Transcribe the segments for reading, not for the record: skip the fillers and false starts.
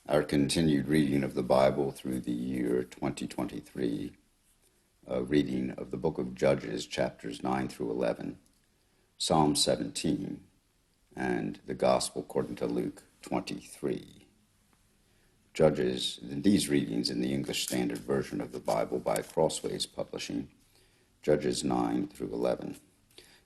Our continued reading of the Bible through the year 2023, a reading of the book of Judges, chapters 9 through 11, Psalm 17, and the Gospel according to Luke 23. Judges, these readings in the English Standard Version of the Bible by Crossways Publishing, Judges 9 through 11.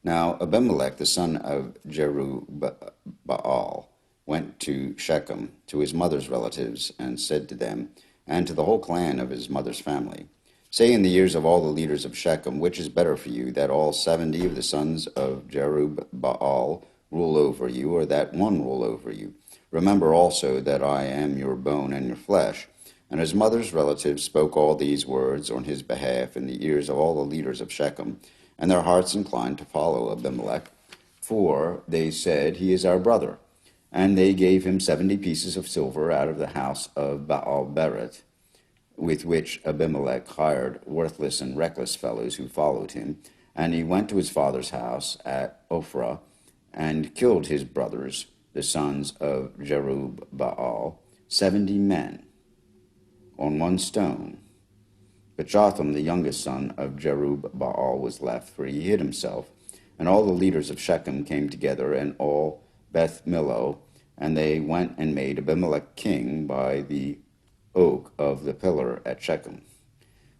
Now Abimelech, the son of Jerubbaal, went to Shechem, to his mother's relatives, and said to them, and to the whole clan of his mother's family, say in the ears of all the leaders of Shechem, which is better for you, that all 70 of the sons of Jerubbaal rule over you, or that one rule over you? Remember also that I am your bone and your flesh. And his mother's relatives spoke all these words on his behalf in the ears of all the leaders of Shechem, and their hearts inclined to follow Abimelech, for they said, he is our brother. And they gave him 70 pieces of silver out of the house of Baal-Berith, with which Abimelech hired worthless and reckless fellows who followed him. And he went to his father's house at Ophrah, and killed his brothers, the sons of Jerubbaal, 70 men, on one stone. But Jotham, the youngest son of Jerubbaal, was left, for he hid himself. And all the leaders of Shechem came together, and all Beth Millo, and they went and made Abimelech king by the oak of the pillar at Shechem.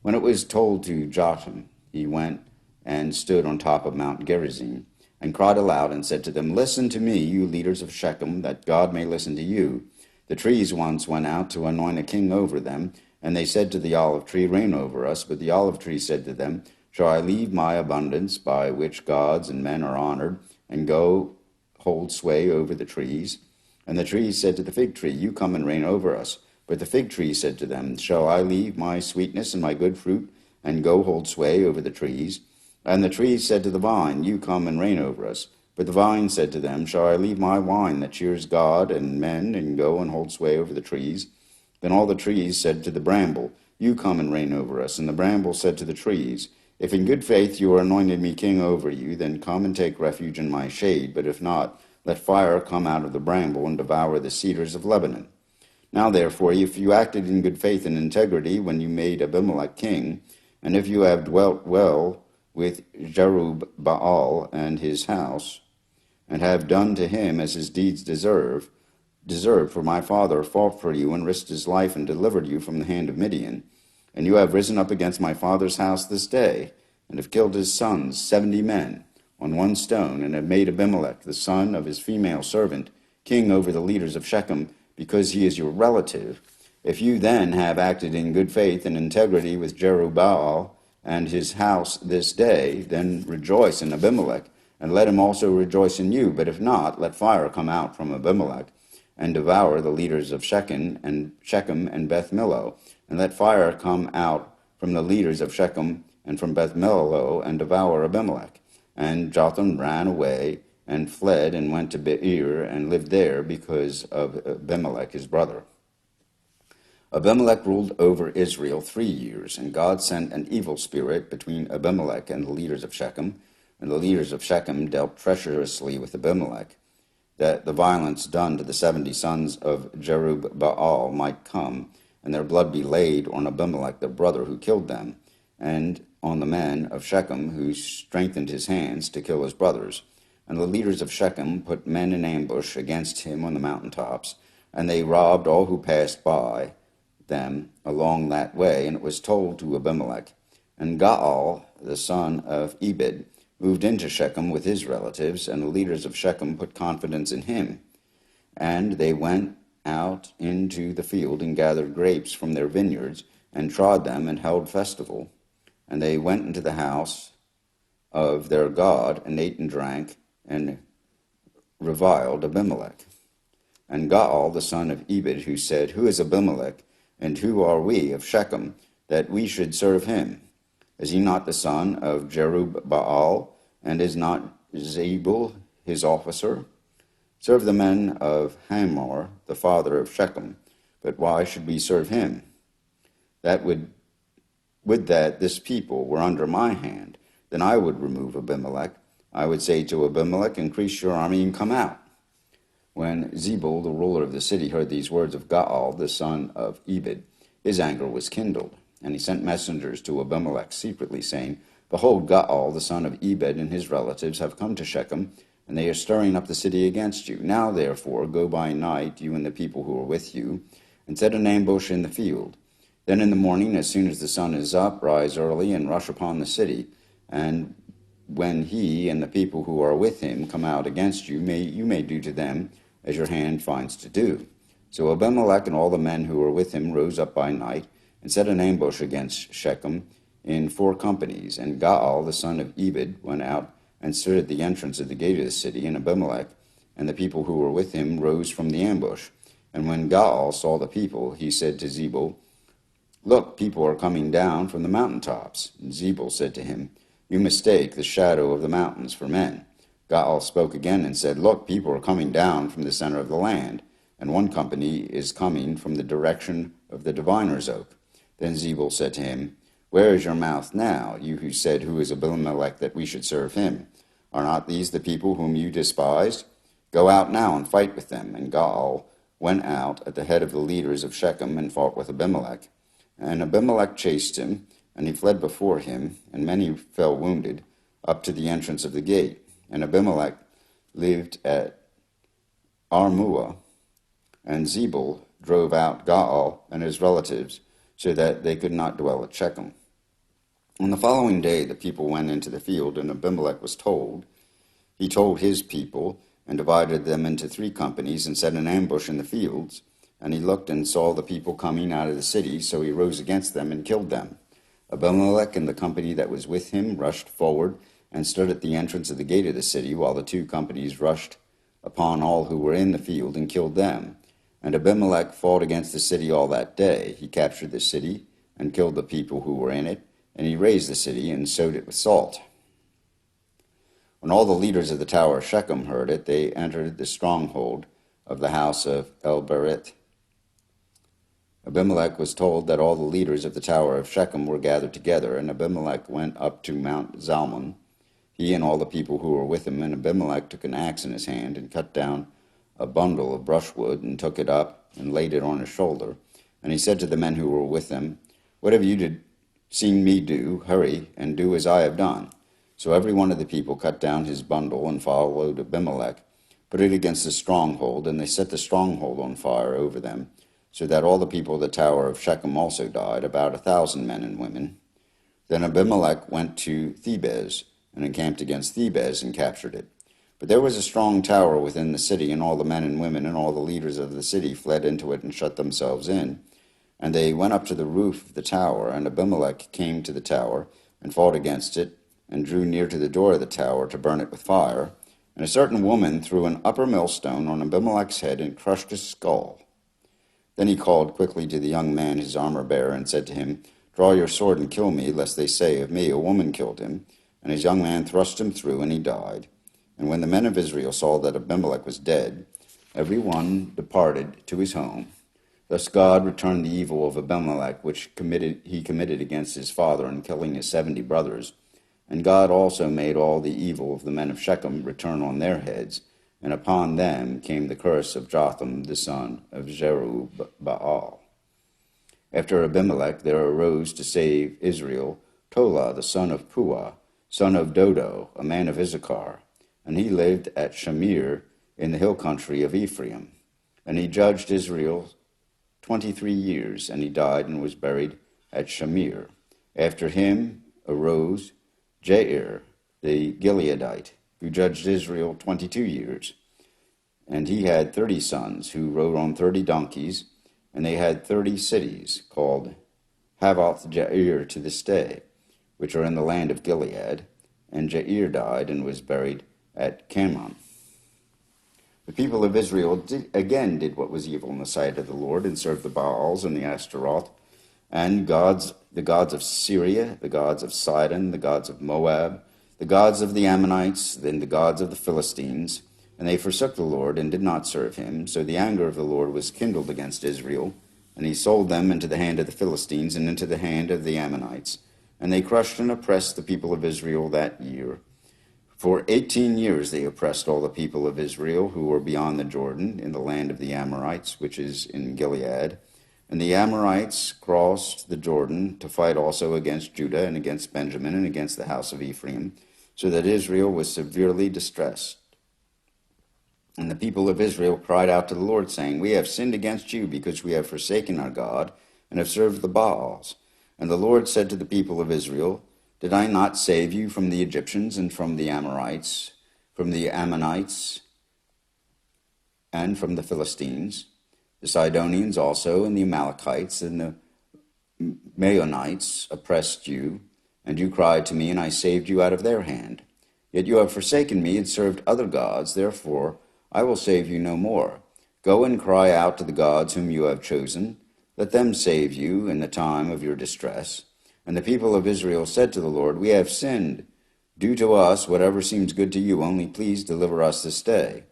When it was told to Jotham, he went and stood on top of Mount Gerizim, and cried aloud and said to them, listen to me, you leaders of Shechem, that God may listen to you. The trees once went out to anoint a king over them, and they said to the olive tree, reign over us. But the olive tree said to them, shall I leave my abundance by which gods and men are honored, and go hold sway over the trees? And the trees said to the fig tree, you come and reign over us. But the fig tree said to them, shall I leave my sweetness and my good fruit, and go hold sway over the trees? And the trees said to the vine, you come and reign over us. But the vine said to them, shall I leave my wine that cheers God and men, and go and hold sway over the trees? Then all the trees said to the bramble, you come and reign over us. And the bramble said to the trees, if in good faith you are anointed me king over you, then come and take refuge in my shade. But if not, let fire come out of the bramble and devour the cedars of Lebanon. Now therefore, if you acted in good faith and integrity when you made Abimelech king, and if you have dwelt well with Jerubbaal and his house, and have done to him as his deeds deserved, for my father fought for you and risked his life and delivered you from the hand of Midian, and you have risen up against my father's house this day, and have killed his sons, 70 men, on one stone, and have made Abimelech, the son of his female servant, king over the leaders of Shechem, because he is your relative. If you then have acted in good faith and integrity with Jerubbaal and his house this day, then rejoice in Abimelech, and let him also rejoice in you. But if not, let fire come out from Abimelech, and devour the leaders of Shechem and Beth Millo, and let fire come out from the leaders of Shechem and from Beth Millo, and devour Abimelech. And Jotham ran away and fled and went to Beer and lived there because of Abimelech his brother. Abimelech ruled over Israel 3 years, and God sent an evil spirit between Abimelech and the leaders of Shechem, and the leaders of Shechem dealt treacherously with Abimelech, that the violence done to the 70 sons of Jerubbaal might come, and their blood be laid on Abimelech their brother who killed them, and on the men of Shechem who strengthened his hands to kill his brothers. And the leaders of Shechem put men in ambush against him on the mountaintops, and they robbed all who passed by them along that way. And it was told to Abimelech. And Gaal, the son of Ebed, moved into Shechem with his relatives, and the leaders of Shechem put confidence in him. And they went out into the field and gathered grapes from their vineyards, and trod them, and held festival. And they went into the house of their God, and ate and drank, and reviled Abimelech. And Gaal, the son of Ebed, who said, who is Abimelech, and who are we of Shechem, that we should serve him? Is he not the son of Jerubbaal, and is not Zebul his officer? Serve the men of Hamor, the father of Shechem, but why should we serve him? That would that this people were under my hand, then I would remove Abimelech. I would say to Abimelech, increase your army and come out. When Zebul, the ruler of the city, heard these words of Gaal, the son of Ebed, his anger was kindled, and he sent messengers to Abimelech secretly, saying, Behold, Gaal, the son of Ebed, and his relatives have come to Shechem, and they are stirring up the city against you. Now, therefore, go by night, you and the people who are with you, and set an ambush in the field. Then in the morning, as soon as the sun is up, rise early and rush upon the city. And when he and the people who are with him come out against you, you may do to them as your hand finds to do. So Abimelech and all the men who were with him rose up by night and set an ambush against Shechem in 4 companies. And Gaal, the son of Ebed, went out and stood at the entrance of the gate of the city. And Abimelech and the people who were with him rose from the ambush. And when Gaal saw the people, he said to Zebul, Look, people are coming down from the mountaintops. And Zebul said to him, You mistake the shadow of the mountains for men. Gaal spoke again and said, Look, people are coming down from the center of the land, and one company is coming from the direction of the diviner's oak. Then Zebul said to him, Where is your mouth now, you who said, Who is Abimelech that we should serve him? Are not these the people whom you despised? Go out now and fight with them. And Gaal went out at the head of the leaders of Shechem and fought with Abimelech. And Abimelech chased him, and he fled before him, and many fell wounded, up to the entrance of the gate. And Abimelech lived at Armuah, and Zebul drove out Gaal and his relatives, so that they could not dwell at Shechem. On the following day the people went into the field, and Abimelech was told. He told his people, and divided them into 3 companies, and set an ambush in the fields. And he looked and saw the people coming out of the city, so he rose against them and killed them. Abimelech and the company that was with him rushed forward and stood at the entrance of the gate of the city, while the 2 companies rushed upon all who were in the field and killed them. And Abimelech fought against the city all that day. He captured the city and killed the people who were in it, and he razed the city and sowed it with salt. When all the leaders of the tower of Shechem heard it, they entered the stronghold of the house of El-Berith. Abimelech was told that all the leaders of the tower of Shechem were gathered together, and Abimelech went up to Mount Zalmon, he and all the people who were with him. And Abimelech took an axe in his hand and cut down a bundle of brushwood and took it up and laid it on his shoulder. And he said to the men who were with him, What have you seen me do? Hurry and do as I have done. So every one of the people cut down his bundle and followed Abimelech, put it against the stronghold, and they set the stronghold on fire over them, so that all the people of the tower of Shechem also died, about 1,000 men and women. Then Abimelech went to Thebez, and encamped against Thebez, and captured it. But there was a strong tower within the city, and all the men and women and all the leaders of the city fled into it and shut themselves in. And they went up to the roof of the tower, and Abimelech came to the tower, and fought against it, and drew near to the door of the tower to burn it with fire. And a certain woman threw an upper millstone on Abimelech's head and crushed his skull. Then he called quickly to the young man, his armor-bearer, and said to him, Draw your sword and kill me, lest they say of me, A woman killed him. And his young man thrust him through, and he died. And when the men of Israel saw that Abimelech was dead, every one departed to his home. Thus God returned the evil of Abimelech, which he committed against his father in killing his 70 brothers. And God also made all the evil of the men of Shechem return on their heads, and upon them came the curse of Jotham the son of Jerubbaal. After Abimelech there arose to save Israel Tola the son of Puah, son of Dodo, a man of Issachar, and he lived at Shamir in the hill country of Ephraim. And he judged Israel 23 years, and he died and was buried at Shamir. After him arose Jair the Gileadite, who judged Israel 22 years. And he had 30 sons who rode on 30 donkeys, and they had 30 cities called Havoth Jair to this day, which are in the land of Gilead. And Jair died and was buried at Camon. The people of Israel did what was evil in the sight of the Lord, and served the Baals and the Ashtaroth, and the gods of Syria, the gods of Sidon, the gods of Moab, the gods of the Ammonites, then the gods of the Philistines. And they forsook the Lord and did not serve him. So the anger of the Lord was kindled against Israel, and he sold them into the hand of the Philistines and into the hand of the Ammonites. And they crushed and oppressed the people of Israel that year For 18 years they oppressed all the people of Israel who were beyond the Jordan in the land of the Amorites, which is in Gilead. And the Amorites crossed the Jordan to fight also against Judah and against Benjamin and against the house of Ephraim, so that Israel was severely distressed. And the people of Israel cried out to the Lord, saying, We have sinned against you, because we have forsaken our God, and have served the Baals. And the Lord said to the people of Israel, Did I not save you from the Egyptians, and from the Amorites, from the Ammonites, and from the Philistines? The Sidonians also, and the Amalekites, and the Maonites oppressed you, and you cried to me, and I saved you out of their hand. Yet you have forsaken me, and served other gods, therefore I will save you no more. Go and cry out to the gods whom you have chosen. Let them save you in the time of your distress. And the people of Israel said to the Lord, We have sinned. Do to us whatever seems good to you, only please deliver us this day.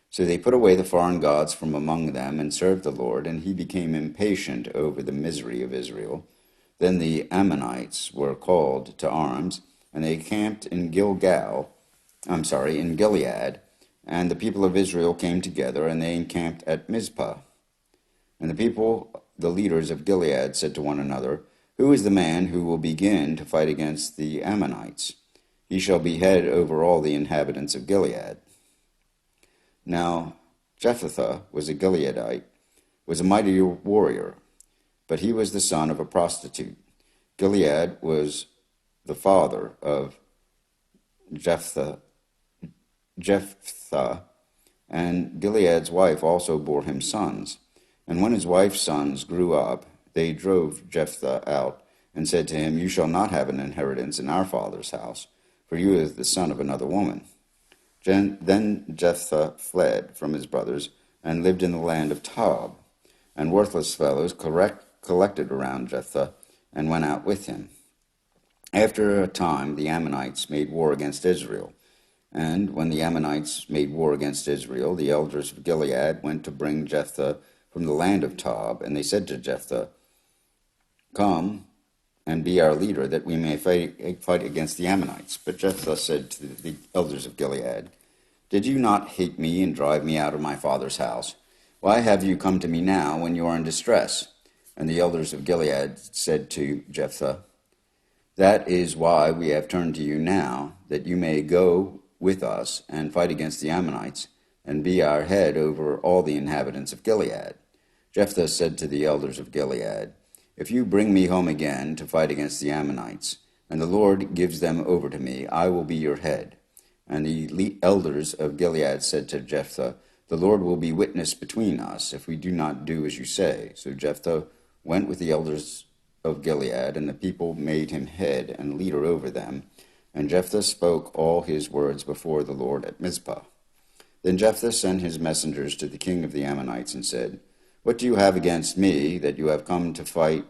So they put away the foreign gods from among them and served the Lord, and he became impatient over the misery of Israel. Then the Ammonites were called to arms, and they camped in Gilead, and the people of Israel came together, and they encamped at Mizpah. And the leaders of Gilead, said to one another, Who is the man who will begin to fight against the Ammonites? He shall be head over all the inhabitants of Gilead. Now Jephthah was a Gileadite, was a mighty warrior, but he was the son of a prostitute. Gilead was the father of Jephthah, and Gilead's wife also bore him sons. And when his wife's sons grew up, they drove Jephthah out, and said to him, You shall not have an inheritance in our father's house, for you are the son of another woman. Then Jephthah fled from his brothers, and lived in the land of Tob. And worthless fellows collected around Jephthah, and went out with him. After a time the Ammonites made war against Israel. And when the Ammonites made war against Israel, the elders of Gilead went to bring Jephthah from the land of Tob, and they said to Jephthah, Come and be our leader, that we may fight against the Ammonites. But Jephthah said to the elders of Gilead, Did you not hate me and drive me out of my father's house? Why have you come to me now when you are in distress? And the elders of Gilead said to Jephthah, That is why we have turned to you now, that you may go with us and fight against the Ammonites, and be our head over all the inhabitants of Gilead. Jephthah said to the elders of Gilead, If you bring me home again to fight against the Ammonites, and the Lord gives them over to me, I will be your head. And the elders of Gilead said to Jephthah, The Lord will be witness between us, if we do not do as you say. So Jephthah went with the elders of Gilead, and the people made him head and leader over them. And Jephthah spoke all his words before the Lord at Mizpah. Then Jephthah sent his messengers to the king of the Ammonites and said, What do you have against me, that you have come to fight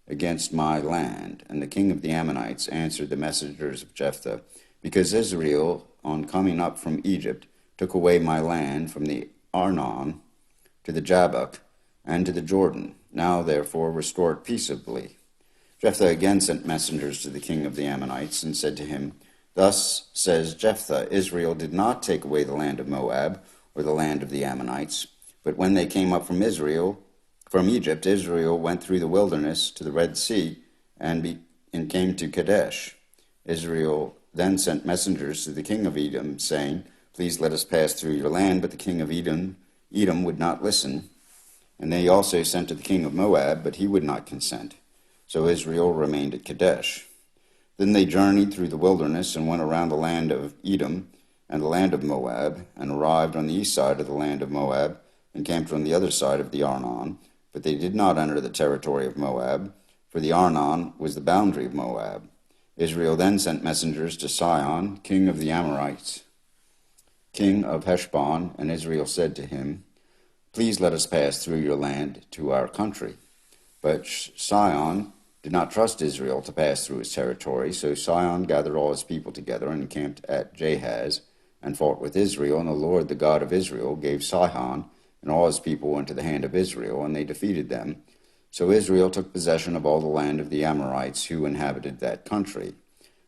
against my land? And the king of the Ammonites answered the messengers of Jephthah, Because Israel, on coming up from Egypt, took away my land from the Arnon to the Jabbok and to the Jordan. Now, therefore, restore it peaceably. Jephthah again sent messengers to the king of the Ammonites and said to him, Thus says Jephthah, Israel did not take away the land of Moab or the land of the Ammonites, but when they came up from Egypt, Israel went through the wilderness to the Red Sea and came to Kadesh. Israel then sent messengers to the king of Edom, saying, Please let us pass through your land. But the king of Edom would not listen. And they also sent to the king of Moab, but he would not consent. So Israel remained at Kadesh. Then they journeyed through the wilderness and went around the land of Edom and the land of Moab, and arrived on the east side of the land of Moab, and camped on the other side of the Arnon. But they did not enter the territory of Moab, for the Arnon was the boundary of Moab. Israel then sent messengers to Sihon, king of the Amorites, king of Heshbon, and Israel said to him, Please let us pass through your land to our country. But Sihon did not trust Israel to pass through his territory, so Sihon gathered all his people together and camped at Jahaz, and fought with Israel, and the Lord, the God of Israel, gave Sihon and all his people into the hand of Israel, and they defeated them. So Israel took possession of all the land of the Amorites who inhabited that country.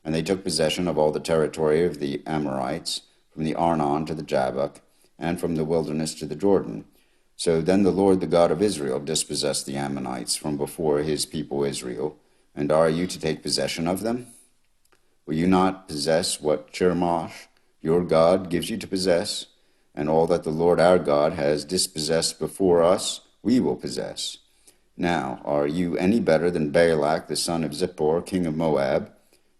And they took possession of all the territory of the Amorites, from the Arnon to the Jabbok, and from the wilderness to the Jordan. So then the Lord, the God of Israel, dispossessed the Ammonites from before his people Israel. And are you to take possession of them? Will you not possess what Chemosh, your God, gives you to possess? And all that the Lord our God has dispossessed before us, we will possess. Now, are you any better than Balak, the son of Zippor, king of Moab?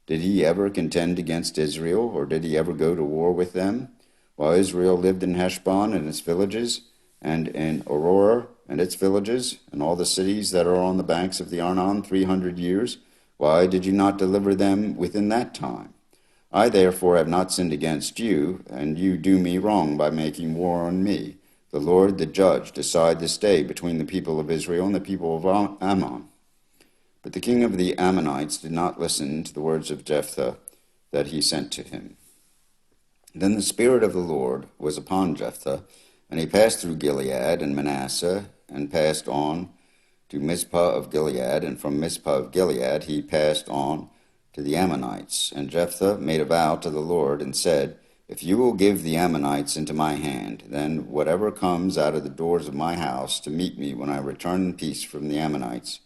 Did he ever contend against Israel, or did he ever go to war with them? While Israel lived in Heshbon and its villages, and in Aurora and its villages, and all the cities that are on the banks of the Arnon 300 years, why did you not deliver them within that time? I therefore have not sinned against you, and you do me wrong by making war on me. The Lord, the judge, decide this day between the people of Israel and the people of Ammon. But the king of the Ammonites did not listen to the words of Jephthah that he sent to him. Then the Spirit of the Lord was upon Jephthah, and he passed through Gilead and Manasseh, and passed on to Mizpah of Gilead, and from Mizpah of Gilead he passed on to the Ammonites. And Jephthah made a vow to the Lord, and said, If you will give the Ammonites into my hand, then whatever comes out of the doors of my house to meet me when I return in peace from the Ammonites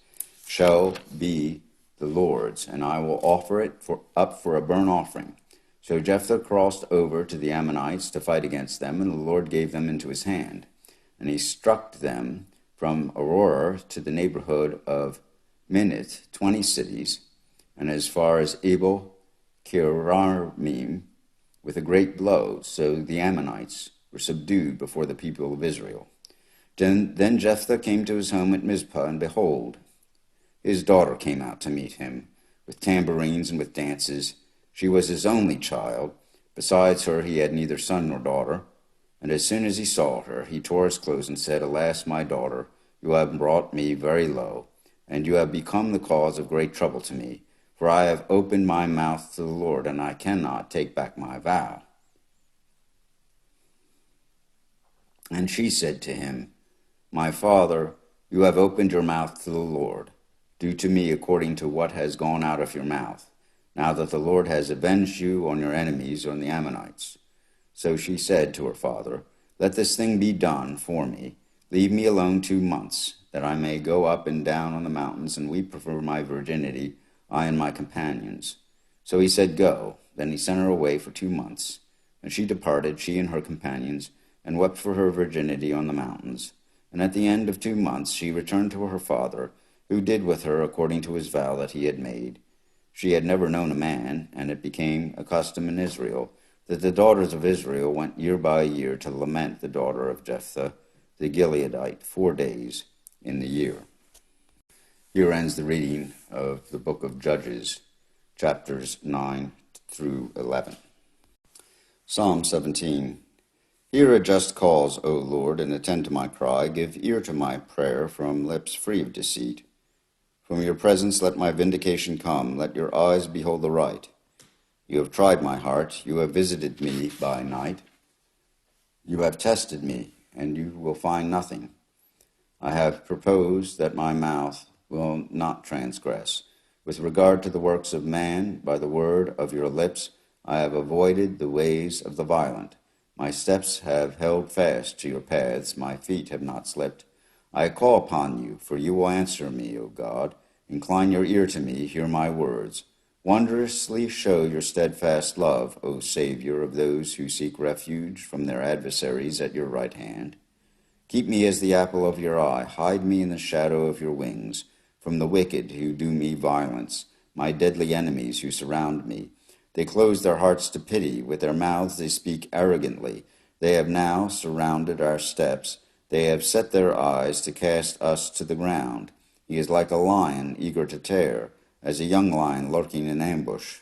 shall be the Lord's, and I will offer it up for a burnt offering. So Jephthah crossed over to the Ammonites to fight against them, and the Lord gave them into his hand. And he struck them from Aurora to the neighborhood of Minnith, 20 cities, and as far as Abel Kirammim, with a great blow. So the Ammonites were subdued before the people of Israel. Then Jephthah came to his home at Mizpah, and behold, his daughter came out to meet him, with tambourines and with dances. She was his only child. Besides her he had neither son nor daughter. And as soon as he saw her, he tore his clothes and said, Alas, my daughter, you have brought me very low, and you have become the cause of great trouble to me. For I have opened my mouth to the Lord, and I cannot take back my vow. And she said to him, My father, you have opened your mouth to the Lord. Do to me according to what has gone out of your mouth, now that the Lord has avenged you on your enemies, on the Ammonites. So she said to her father, Let this thing be done for me. Leave me alone 2 months, that I may go up and down on the mountains and weep for my virginity, I and my companions. So he said, Go. Then he sent her away for 2 months. And she departed, she and her companions, and wept for her virginity on the mountains. And at the end of 2 months she returned to her father, who did with her according to his vow that he had made. She had never known a man, and it became a custom in Israel that the daughters of Israel went year by year to lament the daughter of Jephthah the Gileadite 4 days in the year. Here ends the reading of the book of Judges, chapters 9 through 11. Psalm 17. Hear a just cause, O Lord, and attend to my cry. Give ear to my prayer from lips free of deceit. From your presence let my vindication come. Let your eyes behold the right. You have tried my heart. You have visited me by night. You have tested me, and you will find nothing. I have proposed that my mouth will not transgress. With regard to the works of man, by the word of your lips, I have avoided the ways of the violent. My steps have held fast to your paths. My feet have not slipped. I call upon you, for you will answer me, O God. Incline your ear to me, hear my words. Wondrously show your steadfast love, O Savior of those who seek refuge from their adversaries at your right hand. Keep me as the apple of your eye. Hide me in the shadow of your wings from the wicked who do me violence, my deadly enemies who surround me. They close their hearts to pity. With their mouths they speak arrogantly. They have now surrounded our steps. They have set their eyes to cast us to the ground. He is like a lion eager to tear, as a young lion lurking in ambush.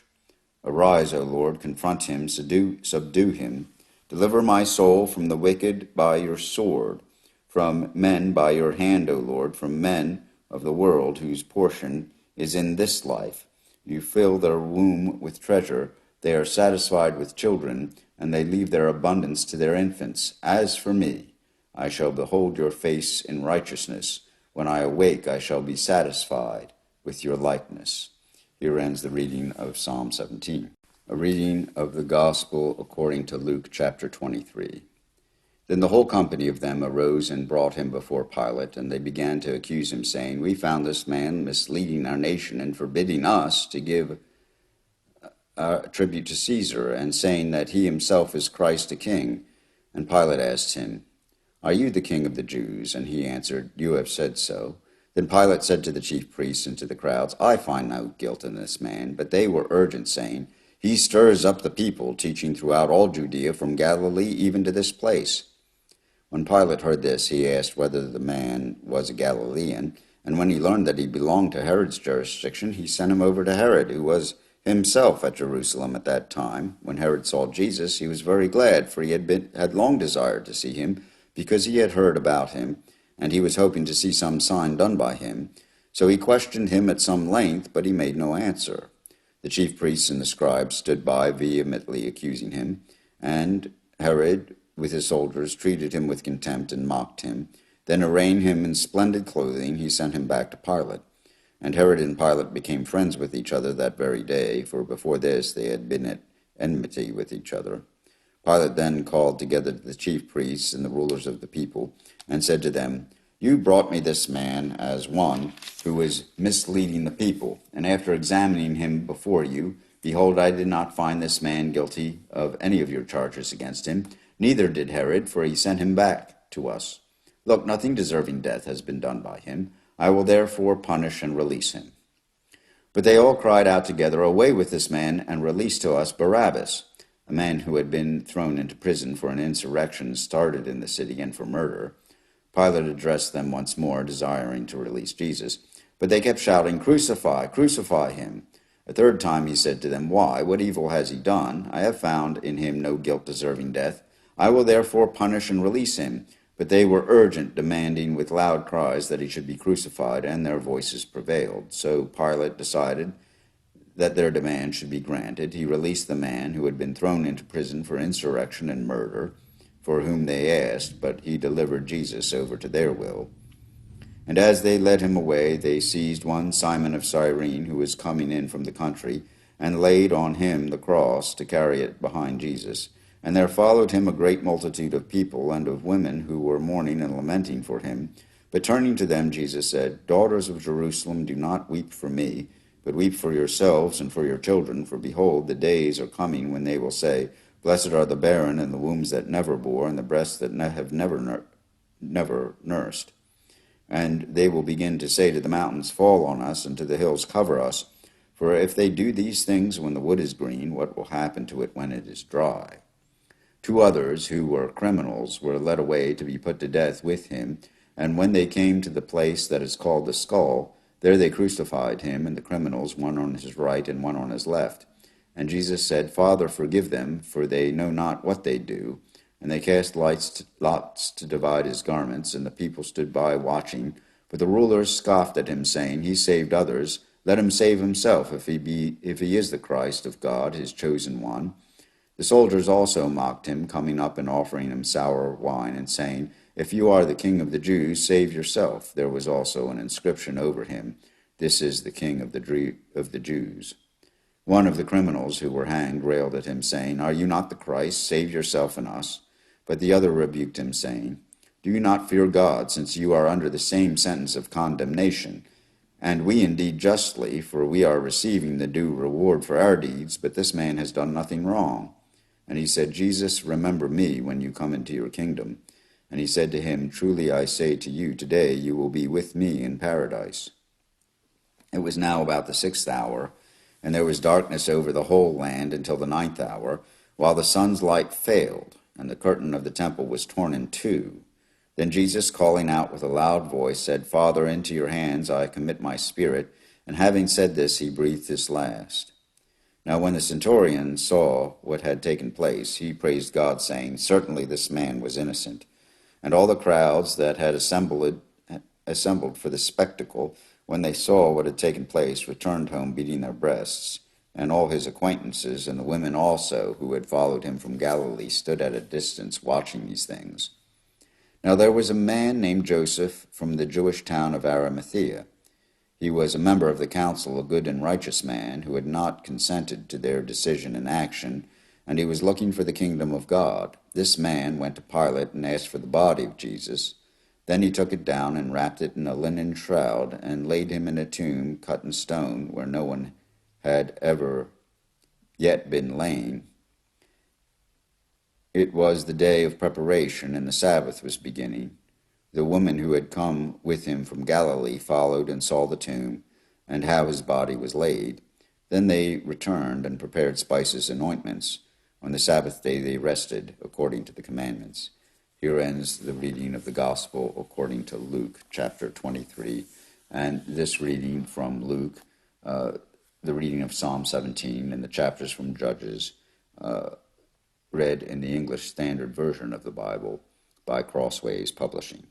Arise, O Lord, confront him, subdue him. Deliver my soul from the wicked by your sword, from men by your hand, O Lord, from men of the world whose portion is in this life. You fill their womb with treasure. They are satisfied with children, and they leave their abundance to their infants. As for me, I shall behold your face in righteousness. When I awake, I shall be satisfied with your likeness. Here ends the reading of Psalm 17. A reading of the Gospel according to Luke chapter 23. Then the whole company of them arose and brought him before Pilate, and they began to accuse him, saying, We found this man misleading our nation and forbidding us to give tribute to Caesar, and saying that he himself is Christ the King. And Pilate asked him, Are you the king of the Jews? And he answered, You have said so. Then Pilate said to the chief priests and to the crowds, I find no guilt in this man. But they were urgent, saying, He stirs up the people, teaching throughout all Judea, from Galilee even to this place. When Pilate heard this, he asked whether the man was a Galilean. And when he learned that he belonged to Herod's jurisdiction, he sent him over to Herod, who was himself at Jerusalem at that time. When Herod saw Jesus, he was very glad, for he had long desired to see him, because he had heard about him, and he was hoping to see some sign done by him. So he questioned him at some length, but he made no answer. The chief priests and the scribes stood by, vehemently accusing him, and Herod, with his soldiers, treated him with contempt and mocked him. Then, arraying him in splendid clothing, he sent him back to Pilate. And Herod and Pilate became friends with each other that very day, for before this they had been at enmity with each other. Pilate then called together the chief priests and the rulers of the people, and said to them, You brought me this man as one who is misleading the people, and after examining him before you, behold, I did not find this man guilty of any of your charges against him, neither did Herod, for he sent him back to us. Look, nothing deserving death has been done by him. I will therefore punish and release him. But they all cried out together, Away with this man, and release to us Barabbas, a man who had been thrown into prison for an insurrection started in the city and for murder. Pilate addressed them once more, desiring to release Jesus. But they kept shouting, Crucify, crucify him. A third time he said to them, Why? What evil has he done? I have found in him no guilt deserving death. I will therefore punish and release him. But they were urgent, demanding with loud cries that he should be crucified, and their voices prevailed. So Pilate decided that their demand should be granted. He released the man who had been thrown into prison for insurrection and murder, for whom they asked, but he delivered Jesus over to their will. And as they led him away, they seized one Simon of Cyrene, who was coming in from the country, and laid on him the cross to carry it behind Jesus. And there followed him a great multitude of people and of women who were mourning and lamenting for him. But turning to them, Jesus said, Daughters of Jerusalem, do not weep for me, but weep for yourselves and for your children, for behold, the days are coming when they will say, Blessed are the barren and the wombs that never bore, and the breasts that have never nursed. And they will begin to say to the mountains, Fall on us, and to the hills, Cover us. For if they do these things when the wood is green, what will happen to it when it is dry? 2 others, who were criminals, were led away to be put to death with him. And when they came to the place that is called the Skull, there they crucified him and the criminals, one on his right and one on his left. And Jesus said, Father, forgive them, for they know not what they do. And they cast lots to divide his garments, and the people stood by watching. But the rulers scoffed at him, saying, He saved others. Let him save himself, if he is the Christ of God, his chosen one. The soldiers also mocked him, coming up and offering him sour wine, and saying, If you are the king of the Jews, save yourself. There was also an inscription over him, This is the king of the Jews. One of the criminals who were hanged railed at him, saying, Are you not the Christ? Save yourself and us. But the other rebuked him, saying, Do you not fear God, since you are under the same sentence of condemnation? And we indeed justly, for we are receiving the due reward for our deeds, but this man has done nothing wrong. And he said, Jesus, remember me when you come into your kingdom. And he said to him, Truly I say to you, today you will be with me in paradise. It was now about the 6th hour, and there was darkness over the whole land until the 9th hour, while the sun's light failed, and the curtain of the temple was torn in two. Then Jesus, calling out with a loud voice, said, Father, into your hands I commit my spirit. And having said this, he breathed his last. Now when the centurion saw what had taken place, he praised God, saying, Certainly this man was innocent. And all the crowds that had assembled for the spectacle, when they saw what had taken place, returned home beating their breasts. And all his acquaintances, and the women also, who had followed him from Galilee, stood at a distance watching these things. Now there was a man named Joseph from the Jewish town of Arimathea, He was a member of the council, a good and righteous man who had not consented to their decision and action, and he was looking for the kingdom of God. This man went to Pilate and asked for the body of Jesus. Then he took it down and wrapped it in a linen shroud and laid him in a tomb cut in stone where no one had ever yet been lain. It was the day of preparation, and the Sabbath was beginning. The woman who had come with him from Galilee followed and saw the tomb and how his body was laid. Then they returned and prepared spices and ointments. On the Sabbath day they rested according to the commandments. Here ends the reading of the Gospel according to Luke chapter 23. And this reading from Luke, the reading of Psalm 17 and the chapters from Judges, read in the English Standard Version of the Bible by Crossways Publishing.